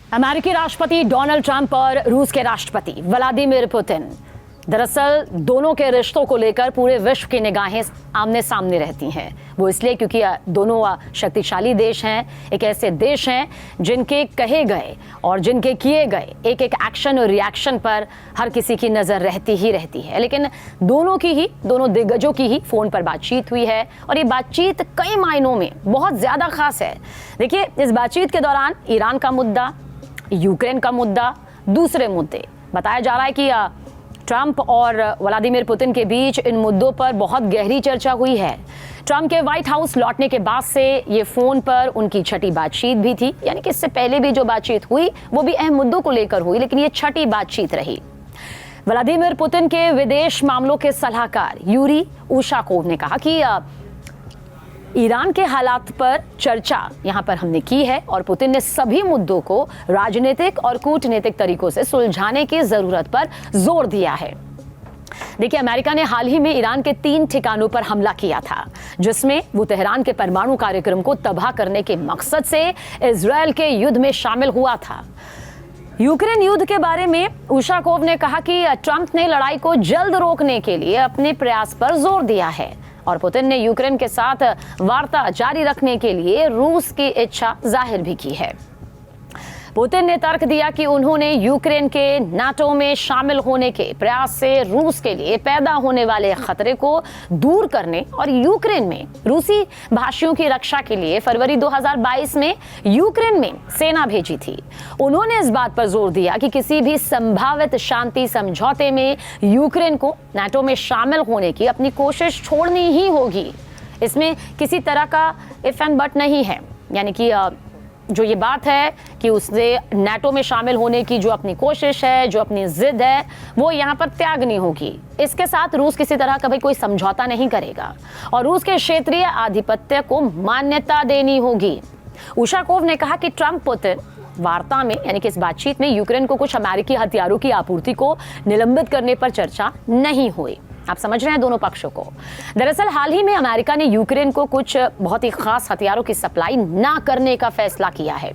अमेरिकी राष्ट्रपति Donald Trump और रूस के राष्ट्रपति व्लादिमीर पुतिन, दरअसल दोनों के रिश्तों को लेकर पूरे विश्व की निगाहें आमने सामने रहती हैं। वो इसलिए क्योंकि दोनों शक्तिशाली देश हैं, एक ऐसे देश हैं जिनके कहे गए और जिनके किए गए एक एक एक्शन और रिएक्शन पर हर किसी की नज़र रहती ही रहती है। लेकिन दोनों दिग्गजों की ही फ़ोन पर बातचीत हुई है और ये बातचीत कई मायनों में बहुत ज़्यादा खास है। देखिए, इस बातचीत के दौरान ईरान का मुद्दा, यूक्रेन का मुद्दा, दूसरे मुद्दे, बताया जा रहा है कि ट्रंप और व्लादिमीर पुतिन के बीच इन मुद्दों पर बहुत गहरी चर्चा हुई है। ट्रंप के व्हाइट हाउस लौटने के बाद से ये फोन पर उनकी छठी बातचीत भी थी, यानी कि इससे पहले भी जो बातचीत हुई वो भी अहम मुद्दों को लेकर हुई, लेकिन ये छठी बातचीत रही। व्लादिमीर पुतिन के विदेश मामलों के सलाहकार यूरी उशाकोव ने कहा कि ईरान के हालात पर चर्चा यहां पर हमने की है और पुतिन ने सभी मुद्दों को राजनीतिक और कूटनीतिक तरीकों से सुलझाने की जरूरत पर जोर दिया है। देखिए, अमेरिका ने हाल ही में ईरान के 3 ठिकानों पर हमला किया था, जिसमें वो तेहरान के परमाणु कार्यक्रम को तबाह करने के मकसद से इजरायल के युद्ध में शामिल हुआ था। यूक्रेन युद्ध के बारे में उशाकोव ने कहा कि ट्रंप ने लड़ाई को जल्द रोकने के लिए अपने प्रयास पर जोर दिया है और पुतिन ने यूक्रेन के साथ वार्ता जारी रखने के लिए रूस की इच्छा जाहिर भी की है। पुतिन ने तर्क दिया कि उन्होंने यूक्रेन के नाटो में शामिल होने के प्रयास से रूस के लिए पैदा होने वाले खतरे को दूर करने और यूक्रेन में रूसी भाषियों की रक्षा के लिए फरवरी 2022 में यूक्रेन में सेना भेजी थी। उन्होंने इस बात पर जोर दिया कि किसी भी संभावित शांति समझौते में यूक्रेन को नाटो में शामिल होने की अपनी कोशिश छोड़नी ही होगी। इसमें किसी तरह का इफ एंड बट नहीं है, यानी कि जो ये बात है कि उसने नाटो में शामिल होने की जो अपनी कोशिश है, जो अपनी जिद है, वो यहाँ पर त्यागनी होगी। इसके साथ रूस किसी तरह का भी कोई समझौता नहीं करेगा और रूस के क्षेत्रीय आधिपत्य को मान्यता देनी होगी। उशाकोव ने कहा कि ट्रंप पुतिन वार्ता में, यानी कि इस बातचीत में यूक्रेन को कुछ अमेरिकी हथियारों की आपूर्ति को निलंबित करने पर चर्चा नहीं हुई। आप समझ रहे हैं दोनों पक्षों को। दरअसल हाल ही में अमेरिका ने यूक्रेन को कुछ बहुत ही खास हथियारों की सप्लाई ना करने का फैसला किया है।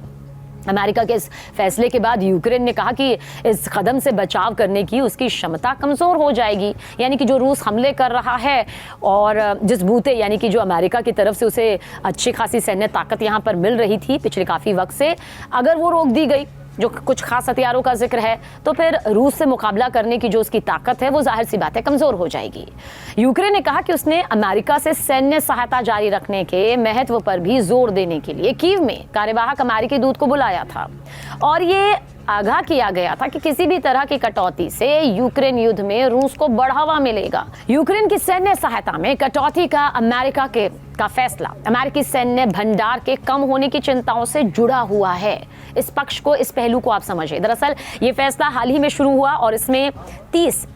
अमेरिका के इस फैसले के बाद यूक्रेन ने कहा कि इस कदम से बचाव करने की उसकी क्षमता कमजोर हो जाएगी, यानी कि जो रूस हमले कर रहा है और जिस बूते, यानी कि जो अमेरिका की तरफ से उसे अच्छी खासी सैन्य ताकत यहाँ पर मिल रही थी पिछले काफ़ी वक्त से, अगर वो रोक दी गई, जो कुछ खास हथियारों का जिक्र है, तो फिर रूस से मुकाबला करने की जो उसकी ताकत है वो जाहिर सी बात है कमजोर हो जाएगी। यूक्रेन ने कहा कि उसने अमेरिका से सैन्य सहायता जारी रखने के महत्व पर भी जोर देने के लिए कीव में कार्यवाहक अमेरिकी दूत को बुलाया था और ये आगाह किया गया था कि किसी भी तरह की कटौती से यूक्रेन युद्ध में रूस को बढ़ावा मिलेगा। यूक्रेन की सैन्य सहायता में कटौती का अमेरिका का फैसला अमेरिकी सैन्य भंडार के कम होने की चिंताओं से जुड़ा हुआ है। इस पक्ष को, इस पहलू को आप समझिए। दरअसल ये फैसला हाल ही में शुरू हुआ और इसमें 30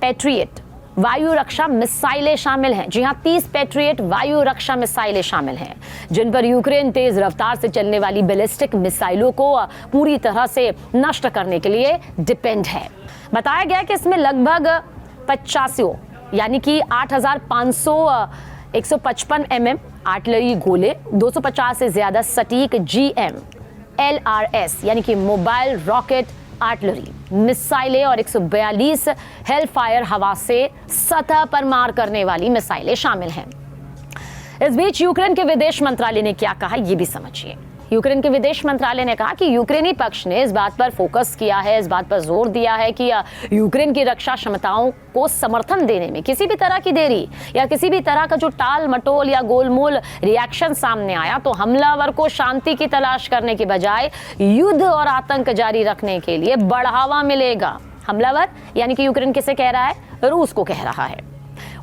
पैट्रियट वायु रक्षा मिसाइलें शामिल हैं। जी हां, 30 पैट्रियट वायु रक्षा मिसाइलें शामिल हैं, जिन पर यूक्रेन तेज रफ्तार से चलने वाली बैलिस्टिक मिसाइलों को पूरी तरह से नष्ट करने के लिए डिपेंड है। बताया गया कि इसमें लगभग 85, यानी कि 8500 155 mm आर्टिलरी गोले, 250 से ज्यादा सटीक GM LRS यानी कि मोबाइल रॉकेट आर्टिलरी मिसाइलें और 142 हेलफायर हवा से सतह पर मार करने वाली मिसाइलें शामिल हैं। इस बीच यूक्रेन के विदेश मंत्रालय ने क्या कहा, ये भी समझिए। यूक्रेन के विदेश मंत्रालय ने कहा कि यूक्रेनी पक्ष ने इस बात पर फोकस किया है, इस बात पर जोर दिया है कि यूक्रेन की रक्षा क्षमताओं को समर्थन देने में किसी भी तरह की देरी या किसी भी तरह का जो टाल मटोल या गोलमोल रिएक्शन सामने आया तो हमलावर को शांति की तलाश करने के बजाय युद्ध और आतंक जारी रखने के लिए बढ़ावा मिलेगा। हमलावर यानी कि यूक्रेन किसे कह रहा है? रूस को कह रहा है।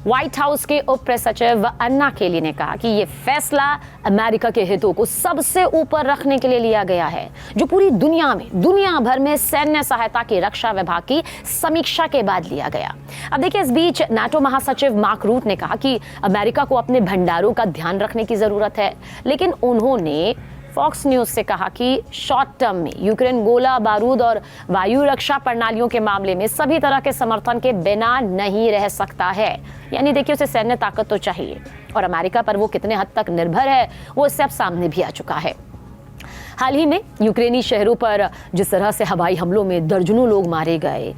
व्हाइट हाउस के उप प्रेस सचिव अन्ना केली ने कहा कि यह फैसला अमेरिका के हितों को सबसे ऊपर रखने के लिए लिया गया है, जो पूरी दुनिया भर में सैन्य सहायता की रक्षा विभाग की समीक्षा के बाद लिया गया। अब देखिए, इस बीच नाटो महासचिव मार्क रूट ने कहा कि अमेरिका को अपने भंडारों का ध्यान रखने की जरूरत है, लेकिन उन्होंने फॉक्स न्यूज से कहा कि शॉर्ट टर्म में यूक्रेन गोला बारूद और वायु रक्षा प्रणालियों के मामले में सभी तरह के समर्थन के बिना नहीं रह सकता है। यानी देखिए, उसे सैन्य ताकत तो चाहिए और अमेरिका पर वो कितने हद तक निर्भर है वो इससे अब सामने भी आ चुका है। हाल ही में यूक्रेनी शहरों पर जिस तरह से हवाई हमलों में दर्जनों लोग मारे गए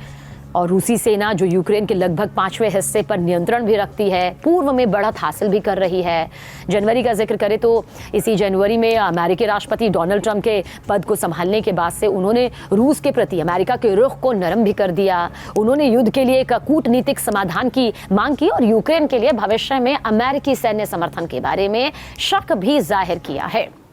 और रूसी सेना जो यूक्रेन के लगभग 5वें हिस्से पर नियंत्रण भी रखती है, पूर्व में बढ़त हासिल भी कर रही है। जनवरी का जिक्र करें तो इसी जनवरी में अमेरिकी राष्ट्रपति डोनाल्ड ट्रंप के पद को संभालने के बाद से उन्होंने रूस के प्रति अमेरिका के रुख को नरम भी कर दिया। उन्होंने युद्ध के लिए एक कूटनीतिक समाधान की मांग की और यूक्रेन के लिए भविष्य में अमेरिकी सैन्य समर्थन के बारे में शक भी जाहिर किया है।